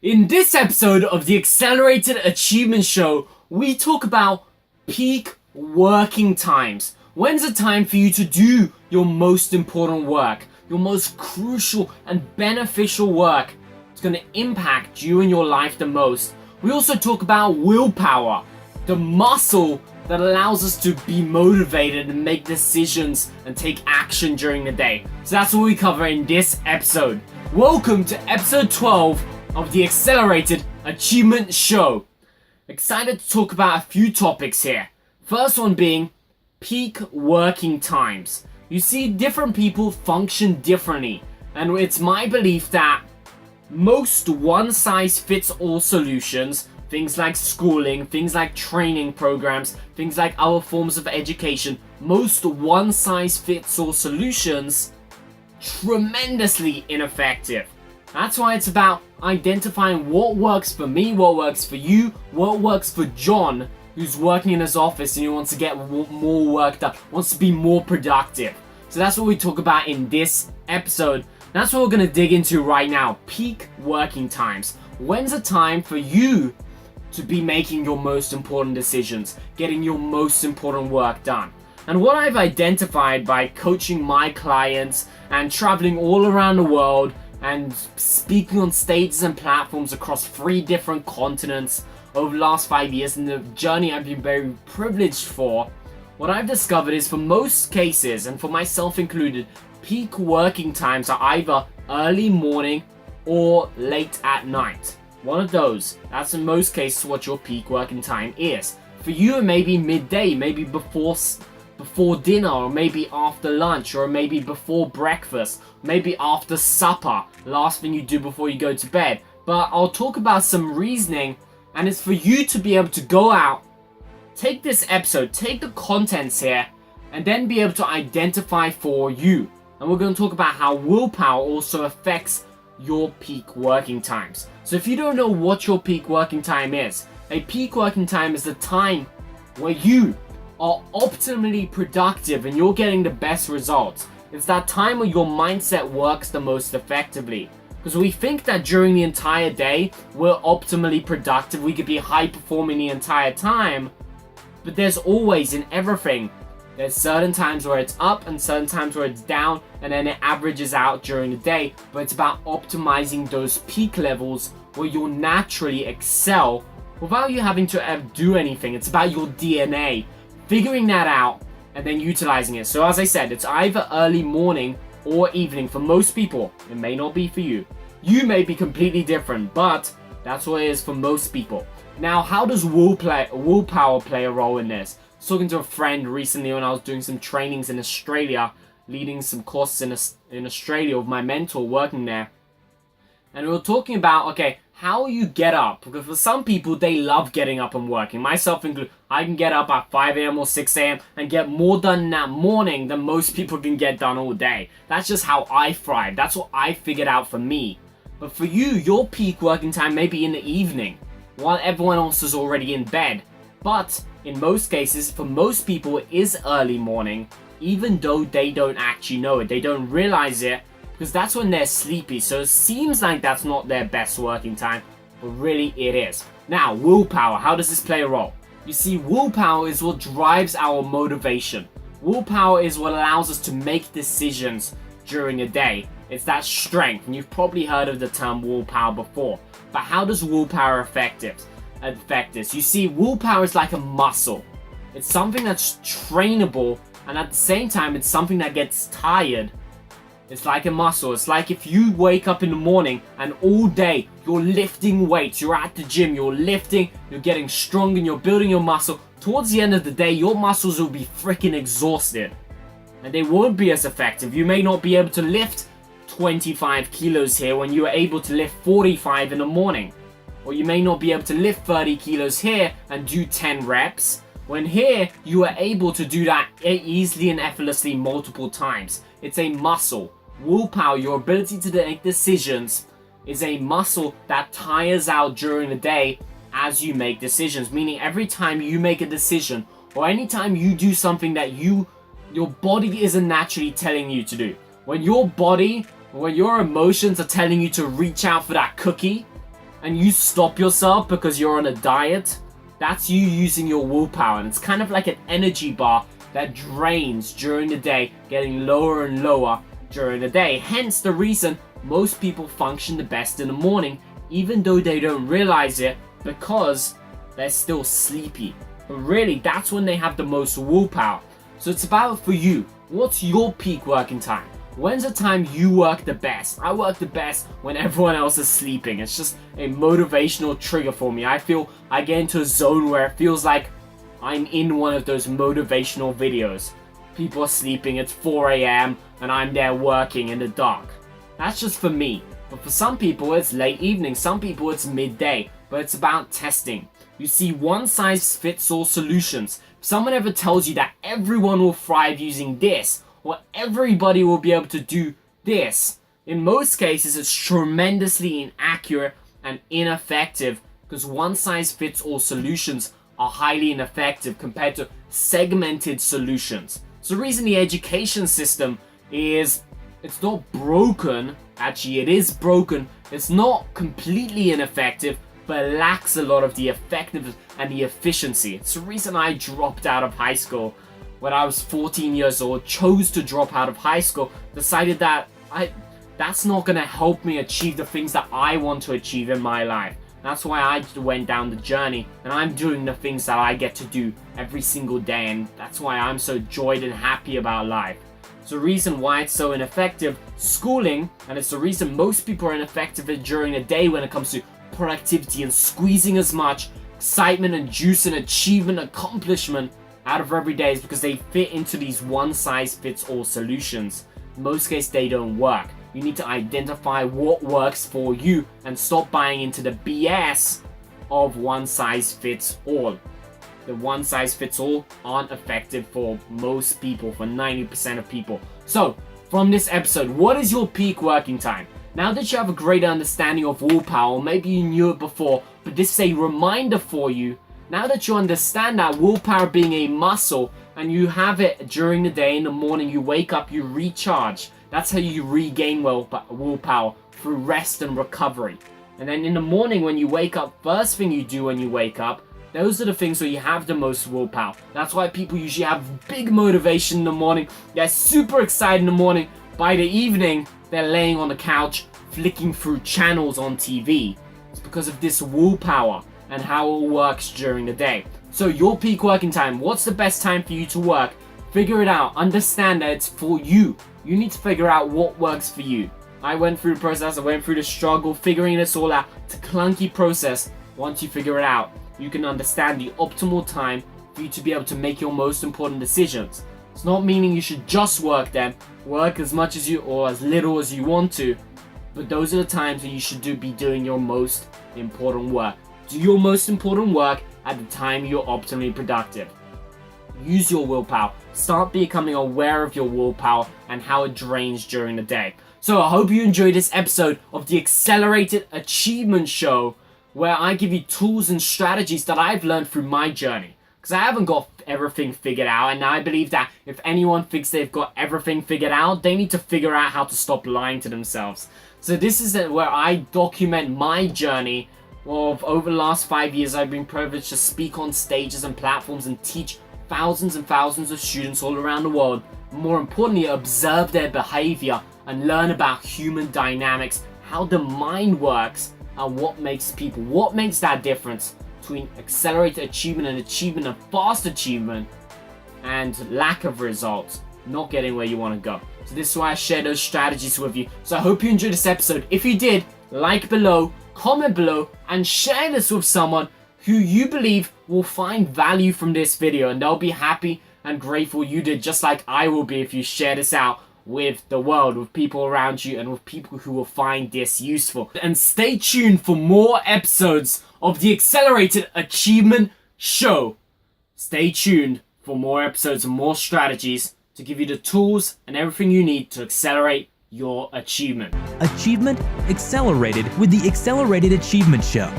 In this episode of the Accelerated Achievement Show, we talk about peak working times. When's the time for you to do your most important work, your most crucial and beneficial work? It's going to impact you and your life the most. We also talk about willpower, the muscle that allows us to be motivated and make decisions and take action during the day. So that's what we cover in this episode. Welcome to episode 12 of the Accelerated Achievement Show. Excited to talk about a few topics here. First one being peak working times. You see, different people function differently, and it's my belief that most one-size-fits-all solutions, things like schooling, things like training programs, things like other forms of education, most one-size-fits-all solutions tremendously ineffective. That's why it's about identifying what works for me, what works for you, what works for John, who's working in his office and he wants to get more work done, wants to be more productive. So that's what we talk about in this episode. That's what we're going to dig into right now. Peak working times. When's the time for you to be making your most important decisions, getting your most important work done? And what I've identified by coaching my clients and traveling all around the world and speaking on stages and platforms across 3 different continents over the last 5 years, and the journey I've been very privileged for, what I've discovered is for most cases, and for myself included, peak working times are either early morning or late at night. One of those. That's in most cases what your peak working time is. For you, it may be midday, maybe before dinner, or maybe after lunch, or maybe before breakfast, maybe after supper, last thing you do before you go to bed. But I'll talk about some reasoning, and it's for you to be able to go out, take this episode, take the contents here, and then be able to identify for you. And we're going to talk about how willpower also affects your peak working times. So if you don't know what your peak working time is, a peak working time is the time where you are optimally productive and you're getting the best results. It's that time where your mindset works the most effectively. Because we think that during the entire day, we're optimally productive, we could be high performing the entire time. But there's always, in everything, there's certain times where it's up and certain times where it's down, and then it averages out during the day. But it's about optimizing those peak levels where you'll naturally excel without you having to do anything. It's about your DNA. Figuring that out and then utilizing it. So as I said, it's either early morning or evening. For most people, it may not be for you. You may be completely different, but that's what it is for most people. Now, how does willpower play a role in this? I was talking to a friend recently when I was doing some trainings in Australia, leading some courses in Australia with my mentor working there. And we were talking about, okay, how you get up. Because for some people, they love getting up and working. Myself included, I can get up at 5 a.m. or 6 a.m. and get more done in that morning than most people can get done all day. That's just how I thrive. That's what I figured out for me. But for you, your peak working time may be in the evening, while everyone else is already in bed. But in most cases, for most people, it is early morning, even though they don't actually know it. They don't realize it, because that's when they're sleepy. So it seems like that's not their best working time, but really it is. Now, willpower, how does this play a role? You see, willpower is what drives our motivation. Willpower is what allows us to make decisions during a day. It's that strength, and you've probably heard of the term willpower before. But how does willpower affect this? You see, willpower is like a muscle. It's something that's trainable, and at the same time, it's something that gets tired. It's like a muscle. It's like if you wake up in the morning and all day you're lifting weights, you're at the gym, you're lifting, you're getting strong and you're building your muscle. Towards the end of the day, your muscles will be freaking exhausted and they won't be as effective. You may not be able to lift 25 kilos here when you are able to lift 45 in the morning. Or you may not be able to lift 30 kilos here and do 10 reps. When here, you are able to do that easily and effortlessly multiple times. It's a muscle. Willpower, your ability to make decisions, is a muscle that tires out during the day as you make decisions. Meaning every time you make a decision or anytime you do something that your body isn't naturally telling you to do. When your body, when your emotions are telling you to reach out for that cookie, and you stop yourself because you're on a diet, that's you using your willpower. And it's kind of like an energy bar that drains during the day, getting lower and lower during the day. Hence the reason most people function the best in the morning, even though they don't realize it, because they're still sleepy. But really, that's when they have the most willpower. So it's about for you. What's your peak working time? When's the time you work the best? I work the best when everyone else is sleeping. It's just a motivational trigger for me. I feel I get into a zone where it feels like I'm in one of those motivational videos. People are sleeping, it's 4 a.m. and I'm there working in the dark. That's just for me. But for some people it's late evening, some people it's midday. But it's about testing. You see, one size fits all solutions. If someone ever tells you that everyone will thrive using this, or everybody will be able to do this, in most cases it's tremendously inaccurate and ineffective, because one size fits all solutions are highly ineffective compared to segmented solutions. So the reason the education system is, it's not broken, actually it is broken, it's not completely ineffective, but it lacks a lot of the effectiveness and the efficiency. It's the reason I dropped out of high school when I was 14 years old, chose to drop out of high school, decided that that's not going to help me achieve the things that I want to achieve in my life. That's why I went down the journey, and I'm doing the things that I get to do every single day, and that's why I'm so joyed and happy about life. It's the reason why it's so ineffective, schooling, and it's the reason most people are ineffective during the day when it comes to productivity and squeezing as much excitement and juice and achievement, accomplishment out of every day, is because they fit into these one size fits all solutions. In most cases, they don't work. You need to identify what works for you and stop buying into the BS of one size fits all. The one size fits all aren't effective for most people, for 90% of people. So, from this episode, what is your peak working time? Now that you have a greater understanding of willpower, or maybe you knew it before, but this is a reminder for you. Now that you understand that willpower being a muscle, and you have it during the day, in the morning you wake up, you recharge. That's how you regain willpower, through rest and recovery. And then in the morning when you wake up, first thing you do when you wake up, those are the things where you have the most willpower. That's why people usually have big motivation in the morning. They're super excited in the morning. By the evening, they're laying on the couch, flicking through channels on TV. It's because of this willpower and how it works during the day. So your peak working time, what's the best time for you to work? Figure it out. Understand that it's for you. You need to figure out what works for you. I went through the process, I went through the struggle, figuring this all out. It's a clunky process. Once you figure it out, you can understand the optimal time for you to be able to make your most important decisions. It's not meaning you should just work them. Work as much as you, or as little as you want to. But those are the times when you should be doing your most important work. Do your most important work at the time you're optimally productive. Use your willpower. Start becoming aware of your willpower and how it drains during the day. So I hope you enjoyed this episode of the Accelerated Achievement Show, where I give you tools and strategies that I've learned through my journey. Because I haven't got everything figured out, and I believe that if anyone thinks they've got everything figured out, they need to figure out how to stop lying to themselves. So this is where I document my journey of over the last 5 years. I've been privileged to speak on stages and platforms and teach thousands and thousands of students all around the world. More importantly, observe their behavior and learn about human dynamics, how the mind works, and what makes that difference between accelerated achievement and fast achievement, and lack of results, not getting where you want to go. So this is why I share those strategies with you. So I hope you enjoyed this episode. If you did, like below, comment below, and share this with someone who you believe will find value from this video, and they'll be happy and grateful you did, just like I will be if you share this out with the world, with people around you, and with people who will find this useful. And stay tuned for more episodes of the Accelerated Achievement Show. Stay tuned for more episodes and more strategies to give you the tools and everything you need to accelerate your achievement. Achievement accelerated with the Accelerated Achievement Show.